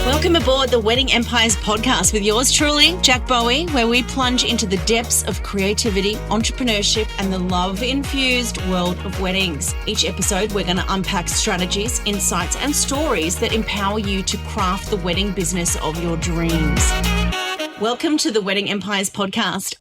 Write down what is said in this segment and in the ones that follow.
Welcome aboard the Wedding Empires podcast with yours truly, Jack Bowie, where we plunge into the depths of creativity, entrepreneurship, and the love-infused world of weddings. Each episode, we're going to unpack strategies, insights, and stories that empower you to craft the wedding business of your dreams. Welcome to the Wedding Empires podcast.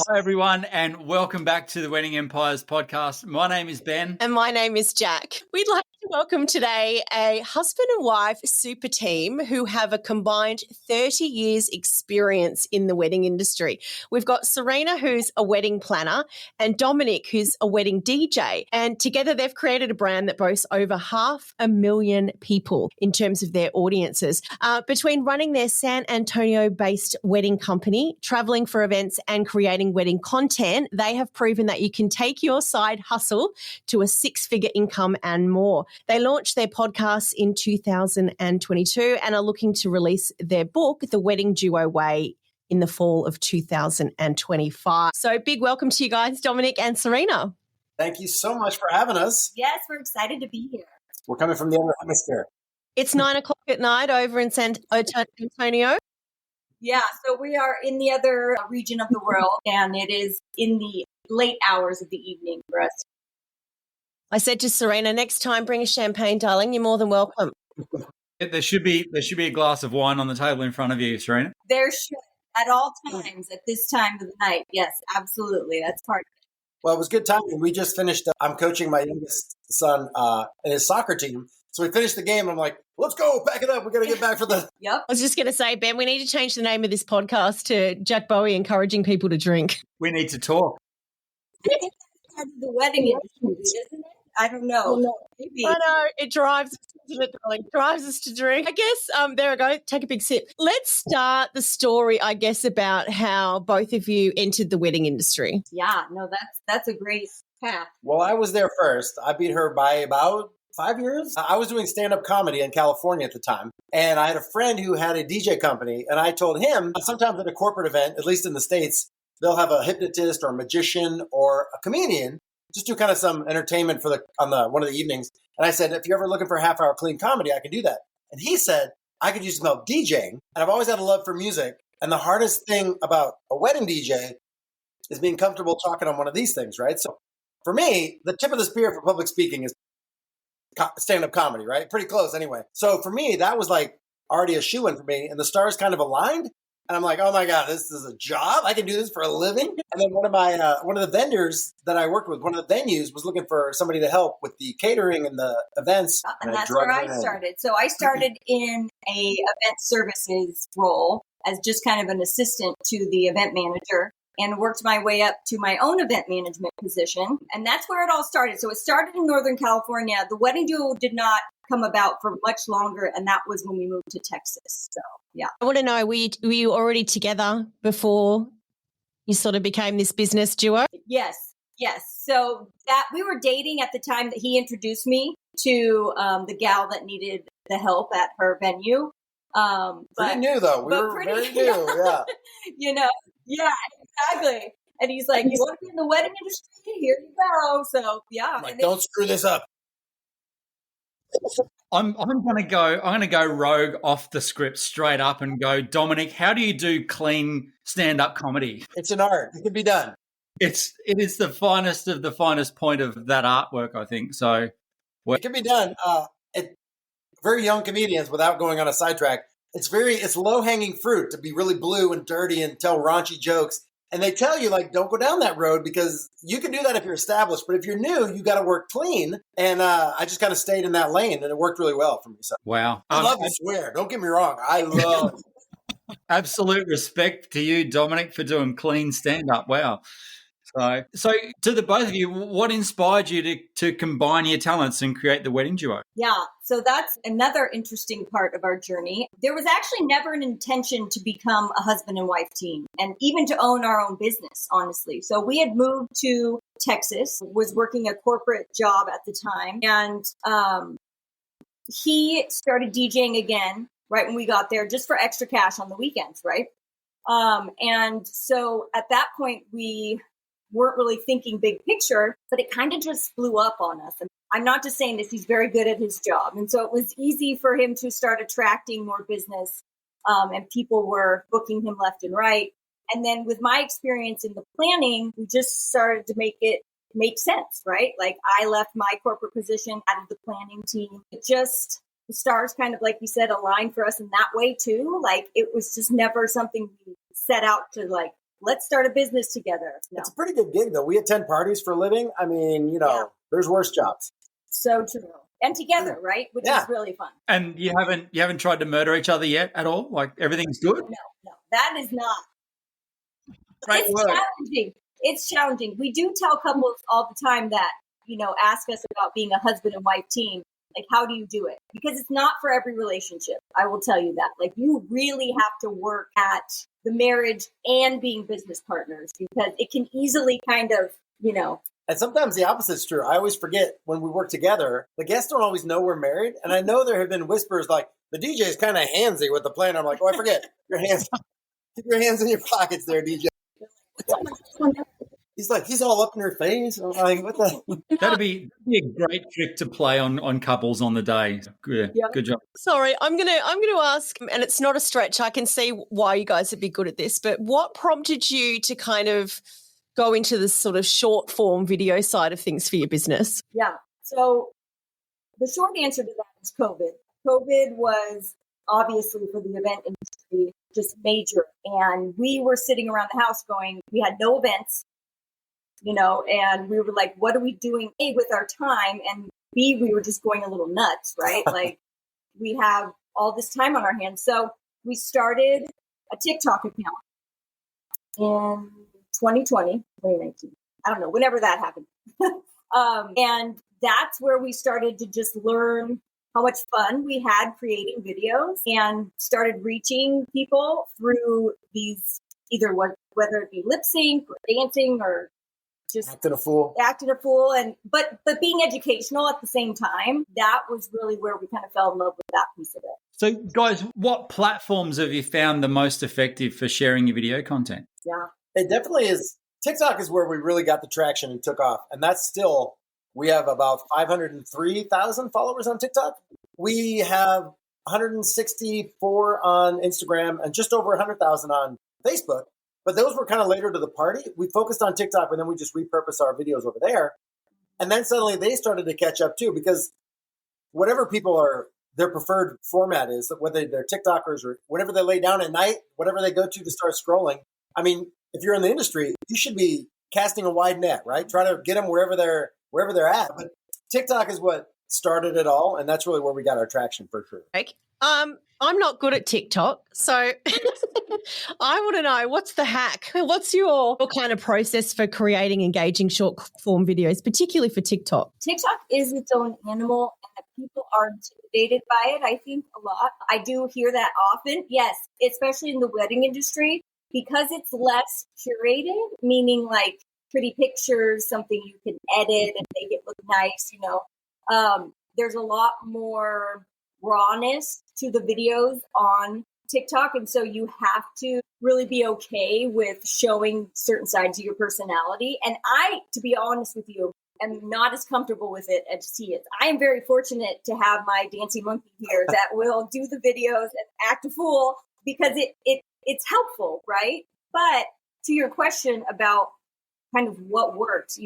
Hi, everyone, and welcome back to the Wedding Empires podcast. My name is Ben. And my name is Jack. We'd like to welcome today a husband and wife super team who have a combined 30 years experience in the wedding industry. We've got Serena, who's a wedding planner, and Dominic, who's a wedding DJ. And together they've created a brand that boasts over 500,000 people in terms of their audiences. Between running their San Antonio-based wedding company, traveling for events, and creating wedding content, they have proven that you can take your side hustle to a six-figure income and more. They launched their podcast in 2022 and are looking to release their book, The Wedding Duo Way, in the fall of 2025. So big welcome to you guys, Dominic and Serena. Thank you so much for having us. Yes, we're excited to be here. We're coming from the other hemisphere. It's 9:00 at night over in San Antonio. Yeah, so we are in the other region of the world, and it is in the late hours of the evening for us. I said to Serena, next time bring a champagne, darling. You're more than welcome. There should be a glass of wine on the table in front of you, Serena. There should, at all times, at this time of the night. Yes, absolutely. That's part of it. Well, it was good timing. We just finished. I'm coaching my youngest son in his soccer team. So we finished the game. And I'm like, let's go, pack it up. We got to get back for the. Yep. I was just going to say, Ben, we need to change the name of this podcast to Jack Bowie encouraging people to drink. We need to talk. I think that's part of the wedding industry, isn't it? I don't know. Maybe. I know. It drives us, doesn't it, darling? It drives us to drink. I guess, there we go. Take a big sip. Let's start the story, I guess, about how both of you entered the wedding industry. Yeah, no, that's a great path. Well, I was there first. I beat her by about 5 years. I was doing stand-up comedy in California at the time. And I had a friend who had a DJ company. And I told him, sometimes at a corporate event, at least in the States, they'll have a hypnotist or a magician or a comedian just do kind of some entertainment for one of the evenings. And I said, if you're ever looking for a half-hour clean comedy, I can do that. And he said, I could use some help DJing. And I've always had a love for music. And the hardest thing about a wedding DJ is being comfortable talking on one of these things, right? So for me, the tip of the spear for public speaking is stand-up comedy, right? Pretty close anyway. So for me, that was like already a shoo-in for me. And the stars kind of aligned. And I'm like, oh my God, this is a job. I can do this for a living. And then one of the vendors that I worked with, one of the venues was looking for somebody to help with the catering and the events. And that's where I started. So I started in a event services role as just kind of an assistant to the event manager and worked my way up to my own event management position. And that's where it all started. So it started in Northern California. The wedding duo did not come about for much longer. And that was when we moved to Texas. So, yeah. I want to know, were you already together before you sort of became this business duo? Yes. So that we were dating at the time that he introduced me to the gal that needed the help at her venue. Pretty new though. We were very new. Yeah. Yeah, exactly. And he's like, you want to be in the wedding industry? Here you go. So yeah. I'm like, don't screw this up. I'm gonna go rogue off the script straight up and go, Dominic, how do you do clean stand-up comedy? It's an art. It can be done. It is the finest of the finest point of that artwork, I think. So it can be done. Very young comedians, without going on a sidetrack, it's low-hanging fruit to be really blue and dirty and tell raunchy jokes. And they tell you, like, don't go down that road because you can do that if you're established. But if you're new, you got to work clean. And I just kind of stayed in that lane, and it worked really well for me. So wow. I love to swear. Don't get me wrong. I love absolute respect to you, Dominic, for doing clean stand-up. Wow. So to the both of you, what inspired you to combine your talents and create the wedding duo? Yeah, so that's another interesting part of our journey. There was actually never an intention to become a husband and wife team and even to own our own business, honestly. So we had moved to Texas, was working a corporate job at the time, and he started DJing again right when we got there just for extra cash on the weekends, right? And so at that point, we weren't really thinking big picture, but it kind of just blew up on us. And I'm not just saying this, he's very good at his job. And so it was easy for him to start attracting more business, and people were booking him left and right. And then with my experience in the planning, we just started to make it make sense, right? Like I left my corporate position, added the planning team. It just, the stars kind of, like you said, aligned for us in that way too. Like it was just never something we set out to like, let's start a business together. No. It's a pretty good gig though. We attend parties for a living. I mean, there's worse jobs. So true. And together, right? Which is really fun. And you haven't tried to murder each other yet at all? Like everything's good? No, that is not. Great it's challenging. It's challenging. We do tell couples all the time that, ask us about being a husband and wife team. Like, how do you do it? Because it's not for every relationship. I will tell you that. Like, you really have to work at the marriage and being business partners because it can easily kind of, And sometimes the opposite's true. I always forget when we work together, the guests don't always know we're married. And I know there have been whispers like, the DJ is kind of handsy with the plan. I'm like, I forget. Keep your hands in your pockets there, DJ. He's like, he's all up in her face. I'm like, what the? That'd be a great trick to play on couples on the day. Good job. Sorry, I'm gonna ask, and it's not a stretch. I can see why you guys would be good at this, but what prompted you to kind of go into this sort of short form video side of things for your business? Yeah. So the short answer to that is COVID. COVID was obviously for the event industry just major. And we were sitting around the house going, we had no events, and we were like, what are we doing A, with our time? And B, we were just going a little nuts, right? Like we have all this time on our hands. So we started a TikTok account in 2020, 2019. I don't know, whenever that happened. And that's where we started to just learn how much fun we had creating videos and started reaching people through these, either whether it be lip sync or dancing or just acting a fool. And but being educational at the same time. That was really where we kind of fell in love with that piece of it. So guys, what platforms have you found the most effective for sharing your video content? Yeah. It definitely is. TikTok is where we really got the traction and took off. And that's still, we have about 503,000 followers on TikTok. We have 164 on Instagram and just over 100,000 on Facebook. But those were kind of later to the party. We focused on TikTok and then we just repurposed our videos over there. And then suddenly they started to catch up too, because whatever their preferred format is, whether they're TikTokers or whatever they lay down at night, whatever they go to start scrolling. I mean, if you're in the industry, you should be casting a wide net, right? Try to get them wherever they're at. But TikTok is what started it all, and that's really where we got our traction for sure. I'm not good at TikTok, so I want to know, what's the hack? What's your kind of process for creating engaging short form videos, particularly for TikTok? TikTok is its own animal, and people are intimidated by it, I think, a lot. I do hear that often. Yes, especially in the wedding industry, because it's less curated, meaning like pretty pictures, something you can edit and make it look nice, there's a lot more rawness to the videos on TikTok. And so you have to really be okay with showing certain sides of your personality. And I, to be honest with you, am not as comfortable with it as he is. I am very fortunate to have my dancing monkey here that will do the videos and act a fool because it's helpful, right? But to your question about kind of what works,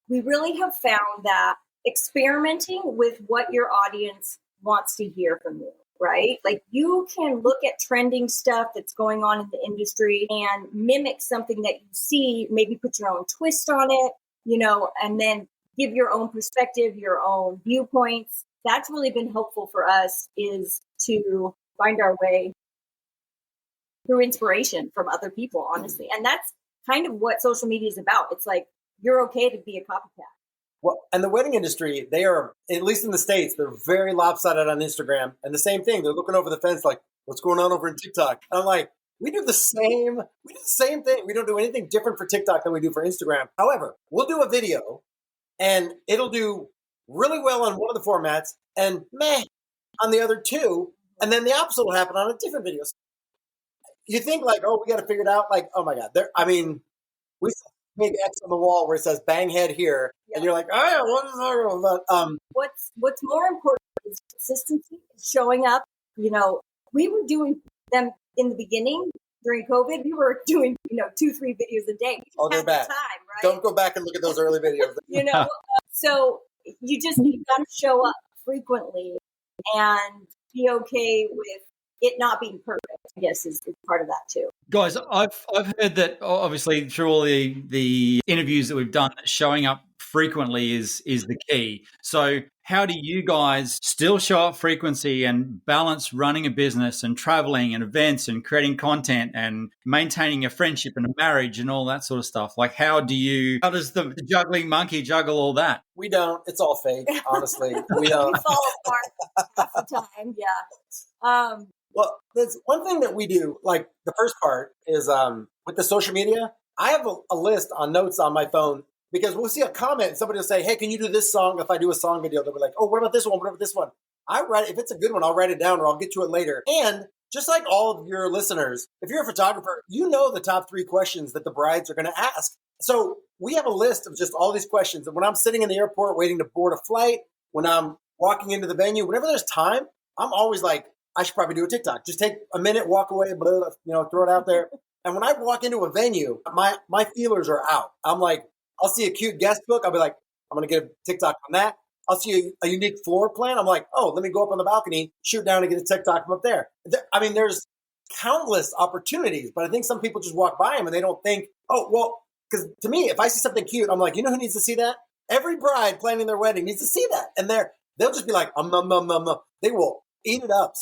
we really have found that experimenting with what your audience wants to hear from you, right? Like you can look at trending stuff that's going on in the industry and mimic something that you see, maybe put your own twist on it, and then give your own perspective, your own viewpoints. That's really been helpful for us, is to find our way through inspiration from other people, honestly. And that's kind of what social media is about. It's like, you're okay to be a copycat. Well, and the wedding industry, they are, at least in the States, they're very lopsided on Instagram. And the same thing, they're looking over the fence like, what's going on over in TikTok? And I'm like, we do the same thing. We don't do anything different for TikTok than we do for Instagram. However, we'll do a video and it'll do really well on one of the formats and meh on the other two. And then the opposite will happen on a different video. You think like, oh, we got to figure it out. Like, oh my God. big X on the wall where it says "bang head here," and you're like, "Oh, yeah, what is that about?" What's more important is consistency, showing up. We were doing them in the beginning during COVID. We were doing 2-3 videos a day. They're back. Time, right? Don't go back and look at those early videos. So you got to show up frequently and be okay with it not being perfect, I guess, is part of that too. Guys, I've heard that obviously through all the interviews that we've done, that showing up frequently is the key. So how do you guys still show up frequency and balance running a business and traveling and events and creating content and maintaining a friendship and a marriage and all that sort of stuff? Like how does the juggling monkey juggle all that? We don't. It's all fake, honestly. We don't. We fall apart half the time, yeah. Well, there's one thing that we do, like the first part is with the social media, I have a list on notes on my phone because we'll see a comment and somebody will say, "Hey, can you do this song?" If I do a song video, they'll be like, "Oh, what about this one? What about this one?" I write, if it's a good one, I'll write it down or I'll get to it later. And just like all of your listeners, if you're a photographer, you know the top 3 questions that the brides are going to ask. So we have a list of just all these questions. And when I'm sitting in the airport waiting to board a flight, when I'm walking into the venue, whenever there's time, I'm always like, I should probably do a TikTok. Just take a minute, walk away, throw it out there. And when I walk into a venue, my feelers are out. I'm like, I'll see a cute guest book. I'll be like, I'm going to get a TikTok on that. I'll see a unique floor plan. I'm like, oh, let me go up on the balcony, shoot down and get a TikTok from up there. I mean, there's countless opportunities, but I think some people just walk by them and they don't think, oh, well, because to me, if I see something cute, I'm like, you know who needs to see that? Every bride planning their wedding needs to see that. And they'll just be like, they will eat it up.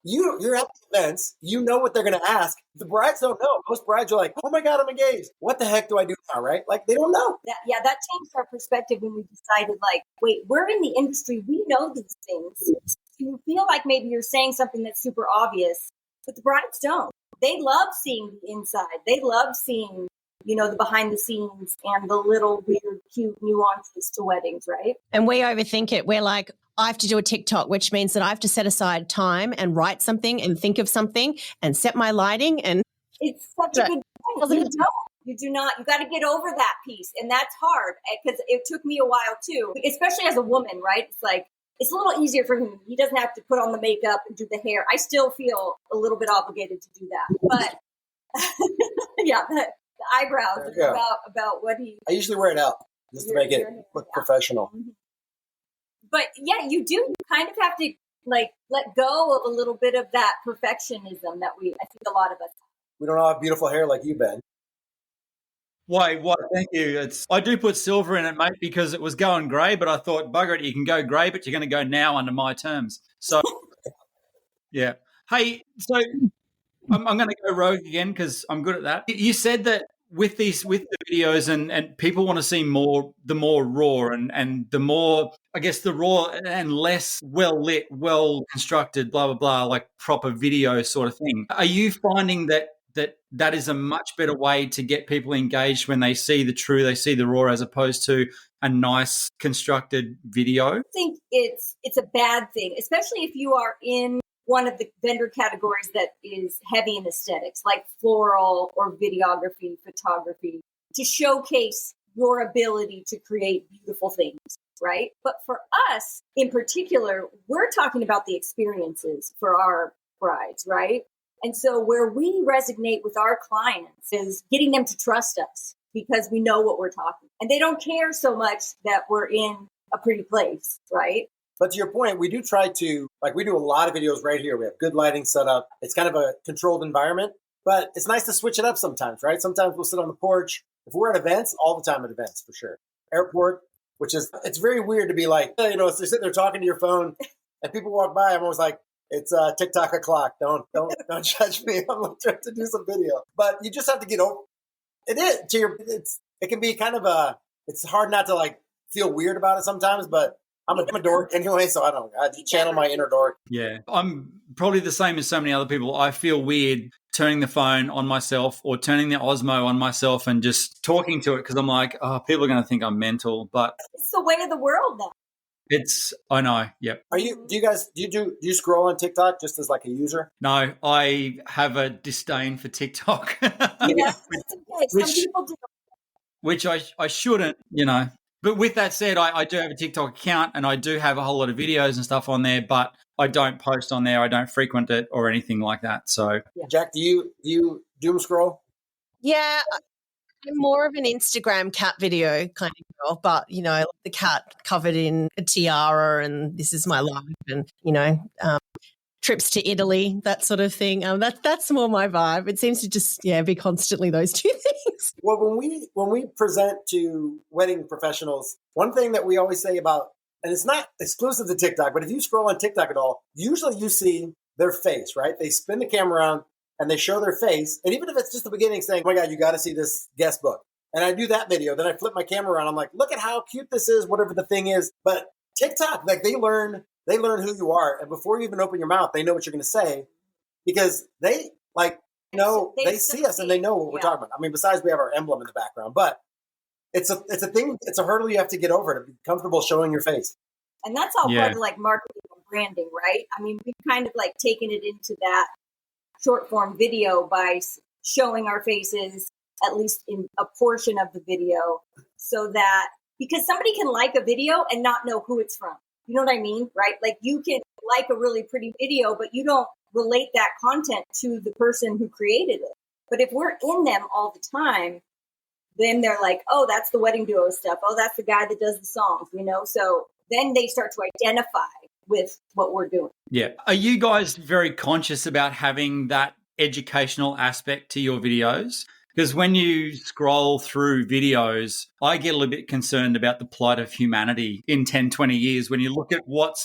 You're at the events. You know what they're going to ask. The brides don't know. Most brides are like, oh my God, I'm engaged. What the heck do I do now, right? Like, they don't know. That changed our perspective when we decided, like, wait, we're in the industry. We know these things. You feel like maybe you're saying something that's super obvious, but the brides don't. They love seeing the inside. They love seeing, the behind the scenes and the little weird, cute nuances to weddings, right? And we overthink it. We're like, I have to do a TikTok, which means that I have to set aside time and write something and think of something and set my lighting. And it's such a good point. You do not. You got to get over that piece. And that's hard because it took me a while too, especially as a woman, right? It's like, it's a little easier for him. He doesn't have to put on the makeup and do the hair. I still feel a little bit obligated to do that. But yeah, the eyebrows about what he... I usually wear it out just to make it look professional. Mm-hmm. But yeah, you do. You kind of have to like let go of a little bit of that perfectionism that I think a lot of us have. We don't all have beautiful hair like you, Ben. Why? Thank you. I do put silver in it, mate, because it was going grey, but I thought, bugger it, you can go grey, but you're going to go now under my terms. So, yeah. Hey, so I'm going to go rogue again because I'm good at that. You said that with the videos and people want to see the more raw and the more, I guess, the raw and less well lit, well constructed, blah, blah, blah, like proper video sort of thing. Are you finding that is a much better way to get people engaged when they see the raw as opposed to a nice constructed video? I think it's a bad thing, especially if you are in one of the vendor categories that is heavy in aesthetics, like floral or videography, photography, to showcase your ability to create beautiful things, right? But for us in particular, we're talking about the experiences for our brides, right? And so where we resonate with our clients is getting them to trust us because we know what we're talking. And they don't care so much that we're in a pretty place, right? But to your point, we do try to, we do a lot of videos right here. We have good lighting set up. It's kind of a controlled environment, but it's nice to switch it up sometimes, right? Sometimes we'll sit on the porch. If we're at events, all the time at events, for sure. Airport, it's very weird to be like, if you're sitting there talking to your phone and people walk by, I'm always like, it's TikTok o'clock. Don't judge me. I'm trying to do some video. But you just have to get over it. It can be kind of it's hard not to feel weird about it sometimes, but I'm a dork anyway, so I channel my inner dork. Yeah. I'm probably the same as so many other people. I feel weird turning the phone on myself or turning the Osmo on myself and just talking to it because I'm like, oh, people are going to think I'm mental. But it's the way of the world now. I know, yep. Do you scroll on TikTok just as a user? No, I have a disdain for TikTok. Yeah, it's okay. Some people do. which I shouldn't, But with that said, I do have a TikTok account and I do have a whole lot of videos and stuff on there, but I don't post on there. I don't frequent it or anything like that. So, Jack, do you doom scroll? Yeah, I'm more of an Instagram cat video kind of girl, but the cat covered in a tiara and this is my life, and trips to Italy, that sort of thing. That's more my vibe. It seems to just be constantly those two things. Well, when we present to wedding professionals, one thing that we always say about, and it's not exclusive to TikTok, but if you scroll on TikTok at all, usually you see their face, right? They spin the camera around and they show their face. And even if it's just the beginning saying, oh my God, you got to see this guest book. And I do that video, then I flip my camera around. I'm like, look at how cute this is, whatever the thing is. But TikTok, like they learn who you are. And before you even open your mouth, they know what you're going to say because they they see us and they know what we're talking about. I mean, besides we have our emblem in the background, but it's a thing. It's a hurdle you have to get over to be comfortable showing your face. And that's all part of like marketing and branding, right? I mean, we've kind of like taken it into that short form video by showing our faces, at least in a portion of the video, so that because somebody can like a video and not know who it's from. You know what I mean? Right? Like you can like a really pretty video, but you don't relate that content to the person who created it. But if we're in them all the time, then they're like, oh, that's the wedding duo stuff. Oh, that's the guy that does the songs, So then they start to identify with what we're doing. Yeah. Are you guys very conscious about having that educational aspect to your videos? Because when you scroll through videos, I get a little bit concerned about the plight of humanity in 10, 20 years. When you look at what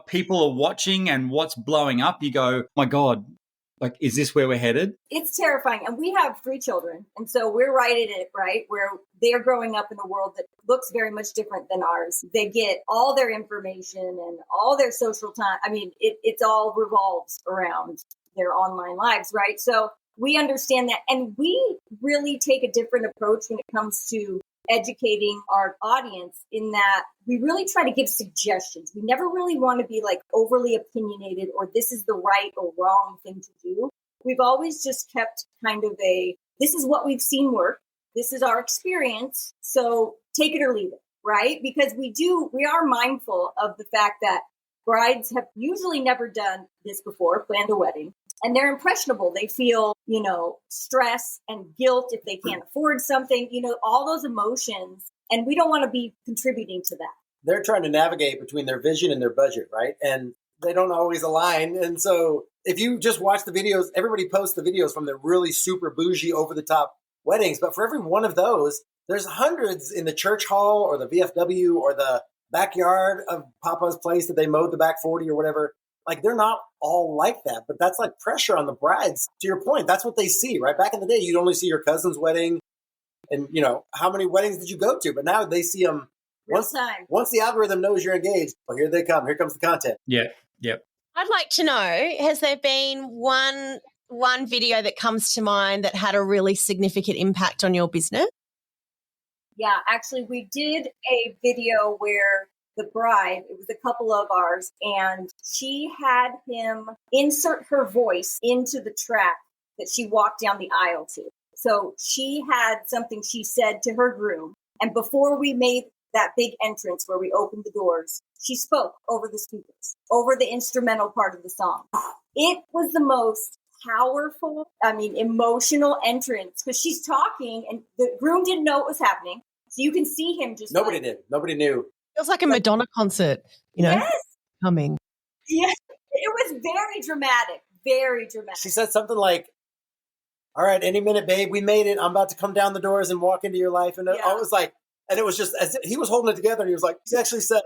people are watching and what's blowing up, you go, my God, like, is this where we're headed? It's terrifying. And we have 3 children. And so we're right in it, right? Where they're growing up in a world that looks very much different than ours. They get all their information and all their social time. I mean, it's all revolves around their online lives, right? So we understand that. And we really take a different approach when it comes to educating our audience in that we really try to give suggestions. We never really want to be like overly opinionated or this is the right or wrong thing to do. We've always just kept kind of this is what we've seen work. This is our experience. So take it or leave it, right? Because we are mindful of the fact that brides have usually never done this before, planned a wedding. And they're impressionable. They feel, stress and guilt if they can't afford something, all those emotions. And we don't want to be contributing to that. They're trying to navigate between their vision and their budget, right? And they don't always align. And so if you just watch the videos, everybody posts the videos from their really super bougie, over the top weddings. But for every one of those, there's hundreds in the church hall or the VFW or the backyard of Papa's place that they mowed the back 40 or whatever. Like, they're not all like that, but that's like pressure on the brides. To your point, that's what they see, right? Back in the day, you'd only see your cousin's wedding and, how many weddings did you go to? But now they see them once the algorithm knows you're engaged. Well, here they come. Here comes the content. Yeah. Yep. I'd like to know, has there been one video that comes to mind that had a really significant impact on your business? Yeah, actually, we did a video where the bride, it was a couple of ours, and she had him insert her voice into the track that she walked down the aisle to. So she had something she said to her groom. And before we made that big entrance where we opened the doors, she spoke over the speakers, over the instrumental part of the song. It was the most powerful, emotional entrance because she's talking and the groom didn't know what was happening. So you can see him just Nobody did. Nobody knew. It was like a Madonna concert, Yes. coming. Yeah, it was very dramatic, very dramatic. She said something like, all right, any minute, babe, we made it. I'm about to come down the doors and walk into your life. And I was like, and it was just, as he was holding it together and he was like, he actually said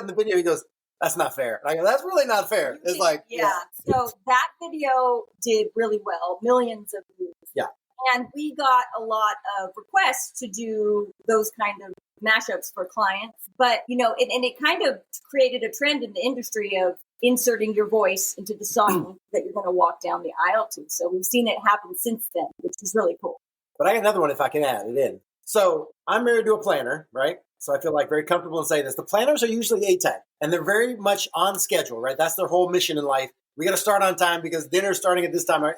in the video, he goes, that's not fair. And I go, that's really not fair. It's like, yeah. So that video did really well, millions of views. Yeah. And we got a lot of requests to do those kind of mashups for clients. But, it kind of created a trend in the industry of inserting your voice into the song that you're going to walk down the aisle to. So we've seen it happen since then, which is really cool. But I got another one if I can add it in. So I'm married to a planner, right? So I feel like very comfortable in saying this. The planners are usually A-type and they're very much on schedule, right? That's their whole mission in life. We got to start on time because dinner's starting at this time, right?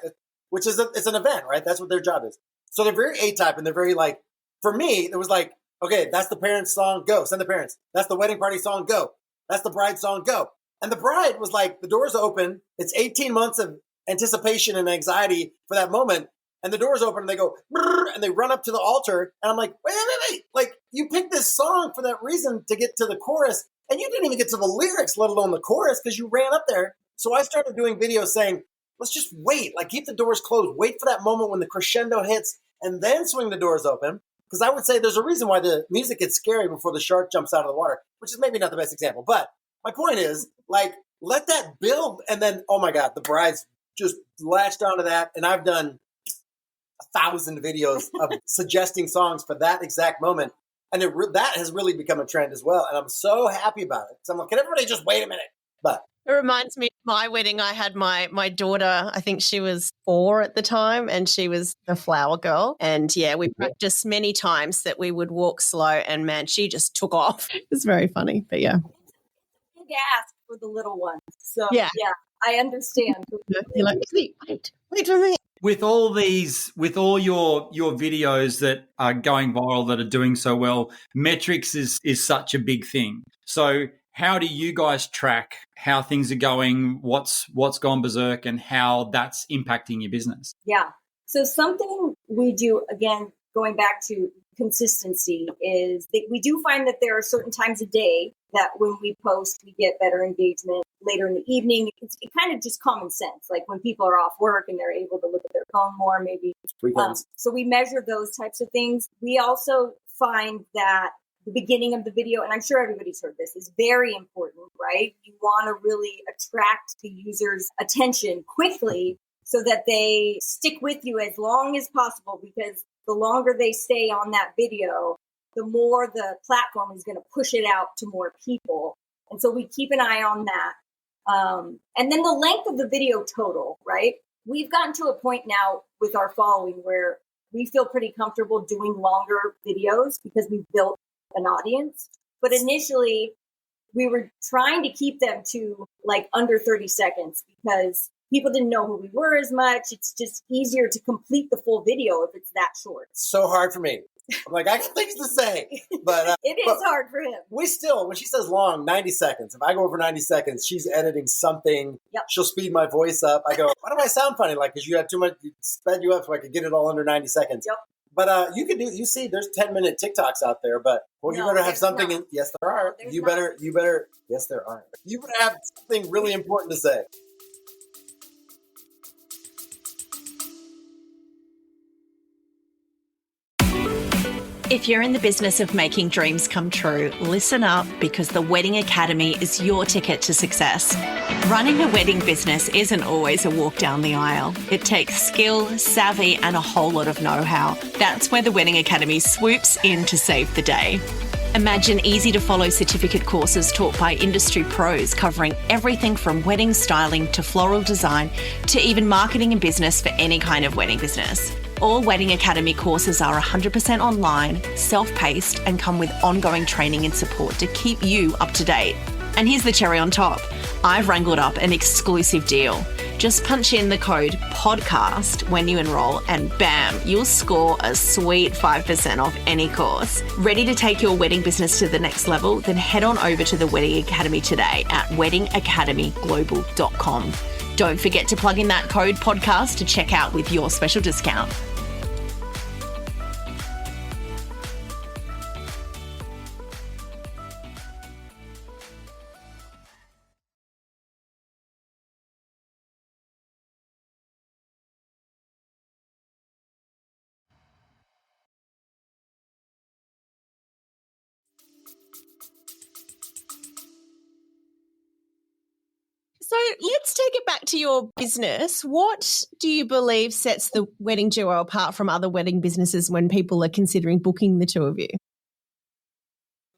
Which is it's an event, right? That's what their job is. So they're very A-type and they're very like, For me, it was like, okay, that's the parents' song, go, send the parents. That's the wedding party song, go. That's the bride song, go. And the bride was like, the doors open. It's 18 months of anticipation and anxiety for that moment. And the doors open and they go, and they run up to the altar. And I'm like, wait. Like, you picked this song for that reason to get to the chorus. And you didn't even get to the lyrics, let alone the chorus, because you ran up there. So I started doing videos saying, let's just wait, like keep the doors closed. Wait for that moment when the crescendo hits and then swing the doors open. Because I would say there's a reason why the music gets scary before the shark jumps out of the water, which is maybe not the best example. But my point is, like, let that build. And then, oh my God, the brides just latched onto that. And I've done 1,000 videos of suggesting songs for that exact moment. And that has really become a trend as well. And I'm so happy about it. So I'm like, can everybody just wait a minute? But it reminds me of my wedding. I had my daughter, I think she was 4 at the time, and she was the flower girl. And yeah, we practiced many times that we would walk slow, and man, she just took off. It was very funny, but yeah. Big ask for the little ones. So yeah I understand. You're like, wait for me. With all your videos that are going viral, that are doing so well, metrics is such a big thing. So how do you guys track how things are going, what's gone berserk, and how that's impacting your business? Yeah. So something we do, again, going back to consistency, is that we do find that there are certain times of day that when we post, we get better engagement. Later in the evening, it's kind of just common sense. Like when people are off work and they're able to look at their phone more, maybe. So we measure those types of things. We also find that the beginning of the video, and I'm sure everybody's heard this, is very important, right? You want to really attract the user's attention quickly so that they stick with you as long as possible, because the longer they stay on that video, the more the platform is going to push it out to more people. And so we keep an eye on that. And then the length of the video total, right? We've gotten to a point now with our following where we feel pretty comfortable doing longer videos because we've built an audience. But initially, we were trying to keep them to like under 30 seconds because people didn't know who we were as much. It's just easier to complete the full video if it's that short. So hard for me. I'm like, I got things to say, but it is hard for him. We still, when she says long, 90 seconds. If I go over 90 seconds, she's editing something. Yep. She'll speed my voice up. I go, why do I sound funny? Like, because you had too much, sped you up so I could get it all under 90 seconds. Yep. But you can do, you see, there's 10-minute TikToks out there, but you better have something. Yes, there are. You better, yes, there are. You better have something really important to say. If you're in the business of making dreams come true, listen up, because the Wedding Academy is your ticket to success. Running a wedding business isn't always a walk down the aisle. It takes skill, savvy, and a whole lot of know-how. That's where the Wedding Academy swoops in to save the day. Imagine easy-to-follow certificate courses taught by industry pros covering everything from wedding styling to floral design to even marketing and business for any kind of wedding business. All Wedding Academy courses are 100% online, self-paced, and come with ongoing training and support to keep you up to date. And here's the cherry on top. I've wrangled up an exclusive deal. Just punch in the code PODCAST when you enroll and bam, you'll score a sweet 5% off any course. Ready to take your wedding business to the next level? Then head on over to the Wedding Academy today at weddingacademyglobal.com. Don't forget to plug in that code PODCAST to check out with your special discount. So let's take it back to your business. What do you believe sets the wedding duo apart from other wedding businesses when people are considering booking the two of you?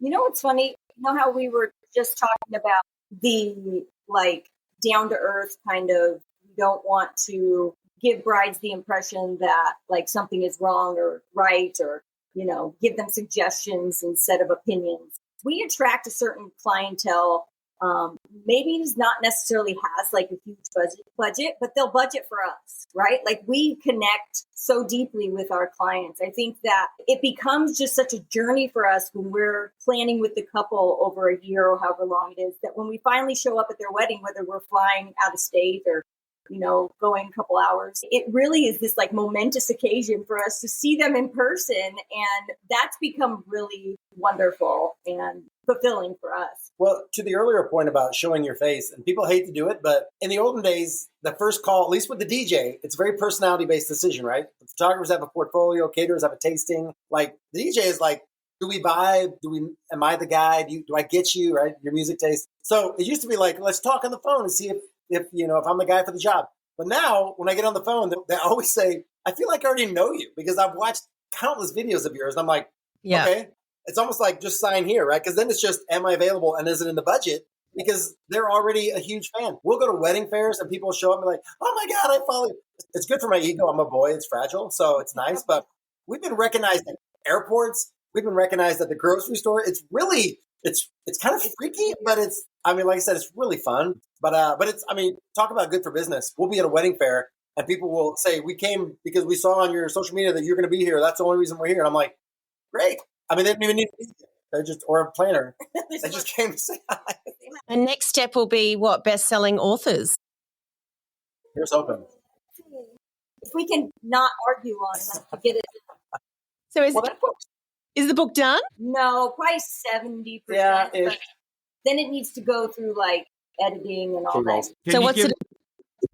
You know what's funny? You know how we were just talking about the like down-to-earth kind of, you don't want to give brides the impression that like something is wrong or right, or, you know, give them suggestions instead of opinions. We attract a certain clientele maybe does not necessarily has like a huge budget, but they'll budget for us, right? Like we connect so deeply with our clients. I think that it becomes just such a journey for us when we're planning with the couple over a year or however long it is, that when we finally show up at their wedding, whether we're flying out of state or going a couple hours, it really is this like momentous occasion for us to see them in person. And that's become really wonderful and fulfilling for us. Well, to the earlier point about showing your face, and people hate to do it, but in the olden days, the first call, at least with the DJ, it's a very personality-based decision, right? The photographers have a portfolio, caterers have a tasting. Like the DJ is like, do we vibe? Am I the guy? Do I get you, right? Your music taste. So it used to be like, let's talk on the phone and see if I'm the guy for the job. But now when I get on the phone, they always say, I feel like I already know you because I've watched countless videos of yours. And I'm like, okay, it's almost like just sign here, right? Because then it's just, am I available? And is it in the budget? Because they're already a huge fan. We'll go to wedding fairs and people show up and be like, oh my God, I follow you. It's good for my ego. I'm a boy. It's fragile. So it's nice. But we've been recognized at airports. We've been recognized at the grocery store. It's really, it's kind of freaky, but like I said, it's really fun. But talk about good for business. We'll be at a wedding fair and people will say, we came because we saw on your social media that you're going to be here. That's the only reason we're here. And I'm like, great. I mean, they didn't even need to be there. Or a planner. They just came to say hi. And next step will be what? Best-selling authors. Here's hoping. If we can not argue on it, to get it. So is the book done? No, probably 70%. Yeah. Then it needs to go through like editing and all that.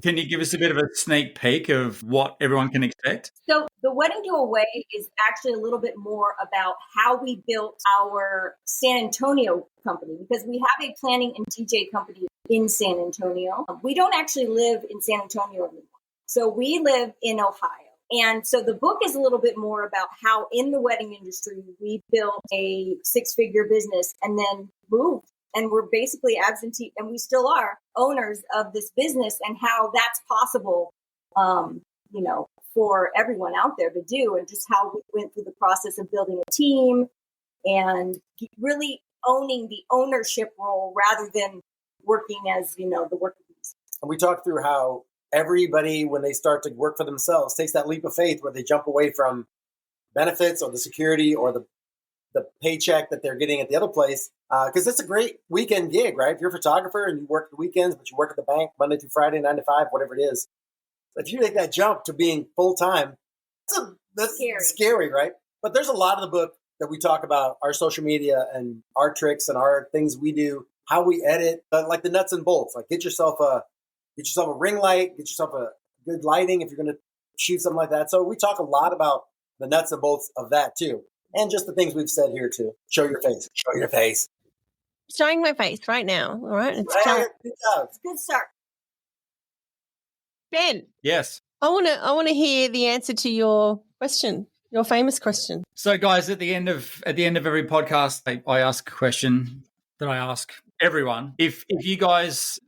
Can you give us a bit of a sneak peek of what everyone can expect? So the Wedding to Away is actually a little bit more about how we built our San Antonio company, because we have a planning and DJ company in San Antonio. We don't actually live in San Antonio anymore. So we live in Ohio. And so the book is a little bit more about how in the wedding industry, we built a 6-figure business and then moved. And we're basically absentee, and we still are owners of this business, and how that's possible, for everyone out there to do, and just how we went through the process of building a team and really owning the ownership role rather than working as, the worker bees. And we talked through how everybody, when they start to work for themselves, takes that leap of faith where they jump away from benefits or the security or the paycheck that they're getting at the other place. Because it's a great weekend gig, right? If you're a photographer and you work the weekends, but you work at the bank Monday through Friday, 9 to 5, whatever it is. If you make that jump to being full-time, that's scary, right? But there's a lot of the book that we talk about, our social media and our tricks and our things we do, how we edit, like the nuts and bolts. Like get yourself a ring light, get yourself a good lighting if you're going to shoot something like that. So we talk a lot about the nuts and bolts of that too. And just the things we've said here too. Show your face. Show your face. Showing my face right now. All right. Good job. It's a good start. Ben. Yes. I want to hear the answer to your question, your famous question. So, guys, at the end of every podcast, I ask a question that I ask everyone. If you guys,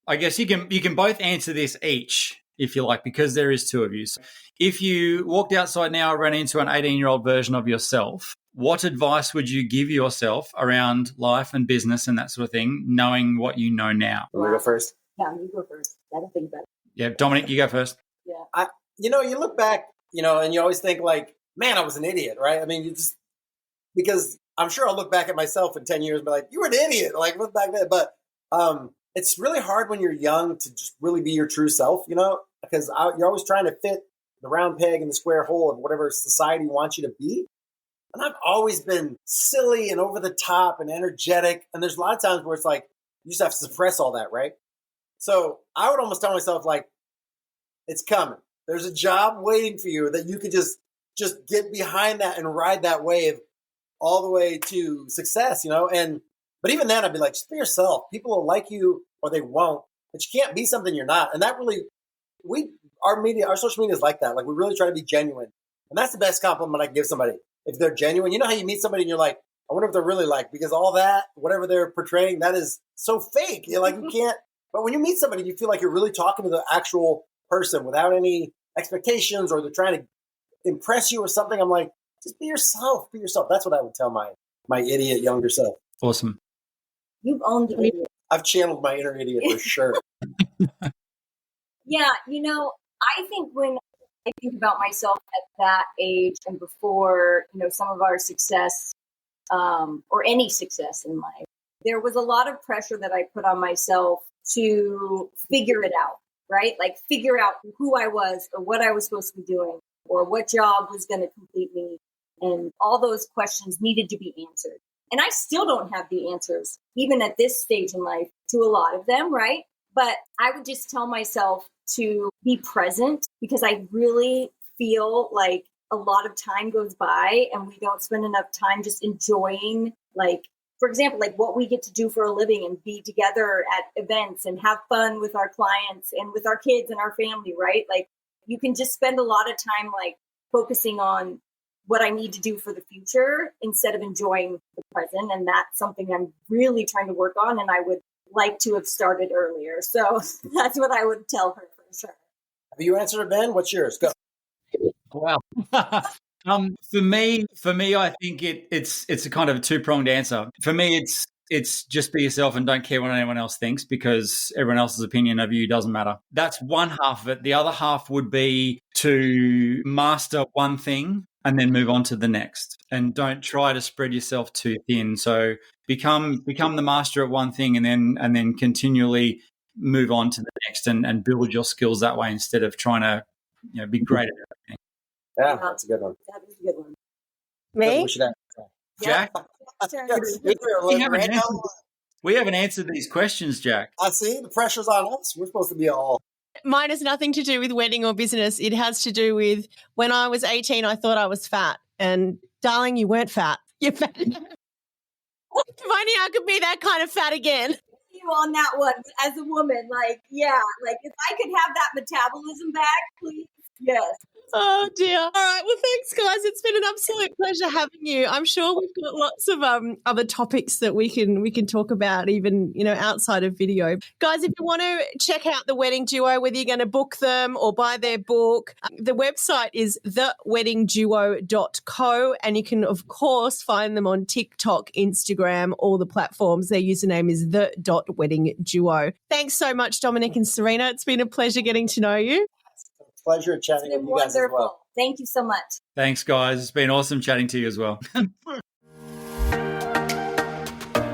I guess you can both answer this each if you like, because there is two of you. So if you walked outside now and ran into an 18-year-old version of yourself, what advice would you give yourself around life and business and that sort of thing, knowing what you know now? Want me to go first? Yeah, you go first. I don't think about it. Yeah, Dominic, you go first. Yeah. You look back, and you always think like, man, I was an idiot, right? I mean, because I'm sure I'll look back at myself in 10 years and be like, you were an idiot. Like, look back then. But it's really hard when you're young to just really be your true self, because you're always trying to fit the round peg in the square hole of whatever society wants you to be. And I've always been silly and over the top and energetic. And there's a lot of times where it's like, you just have to suppress all that, right? So I would almost tell myself like, it's coming. There's a job waiting for you that you could just get behind that and ride that wave all the way to success, but even then I'd be like, just be yourself. People will like you or they won't, but you can't be something you're not. And that really, our social media is like that. Like we really try to be genuine. And that's the best compliment I can give somebody. If they're genuine, you know how you meet somebody and you're like, I wonder if they're really like, because all that, whatever they're portraying, that is so fake. You're like, you can't, but when you meet somebody, you feel like you're really talking to the actual person without any expectations or they're trying to impress you or something. I'm like, just be yourself. Be yourself. That's what I would tell my idiot younger self. Awesome. You've owned the idiot. I've channeled my inner idiot for sure. Yeah, I think when I think about myself at that age and before, some of our success or any success in life, there was a lot of pressure that I put on myself to figure it out, right? Like figure out who I was or what I was supposed to be doing or what job was going to complete me. And all those questions needed to be answered. And I still don't have the answers, even at this stage in life, to a lot of them, right? But I would just tell myself to be present because I really feel like a lot of time goes by and we don't spend enough time just enjoying, like, for example, like what we get to do for a living and be together at events and have fun with our clients and with our kids and our family, right? Like you can just spend a lot of time like focusing on what I need to do for the future instead of enjoying the present. And that's something I'm really trying to work on. And I would like to have started earlier. So that's what I would tell her for sure. Have you answered it, Ben? What's yours? Go. Wow. For me, I think it's a kind of a two-pronged answer. For me, it's just be yourself and don't care what anyone else thinks because everyone else's opinion of you doesn't matter. That's one half of it. The other half would be to master one thing and then move on to the next. And don't try to spread yourself too thin. So become the master at one thing and then continually move on to the next and build your skills that way instead of trying to be great at everything. Yeah, that's a good one. That is a good one. Me? We should have Jack? Yes, We haven't answered these questions, Jack. I see. The pressure's on us. We're supposed to be all. Mine has nothing to do with wedding or business. It has to do with when I was 18, I thought I was fat. And darling, you weren't fat. You're fat. If only I could be that kind of fat again. You on that one as a woman, like, yeah, like if I could have that metabolism back, please. Yes. Oh dear. All right. Well, thanks, guys. It's been an absolute pleasure having you. I'm sure we've got lots of other topics that we can talk about, even outside of video. Guys, if you want to check out the Wedding Duo, whether you're going to book them or buy their book, the website is theweddingduo.co, and you can of course find them on TikTok, Instagram, all the platforms. Their username is the.weddingduo. Thanks so much, Dominic and Serena. It's been a pleasure getting to know you. Pleasure chatting with you guys as well. Thank you so much. Thanks, guys. It's been awesome chatting to you as well.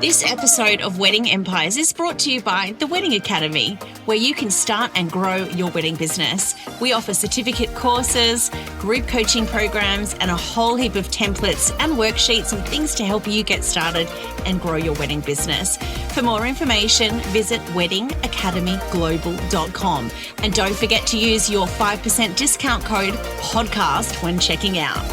This episode of Wedding Empires is brought to you by the Wedding Academy, where you can start and grow your wedding business. We offer certificate courses, group coaching programs, and a whole heap of templates and worksheets and things to help you get started and grow your wedding business. For more information, visit weddingacademyglobal.com. And don't forget to use your 5% discount code PODCAST when checking out.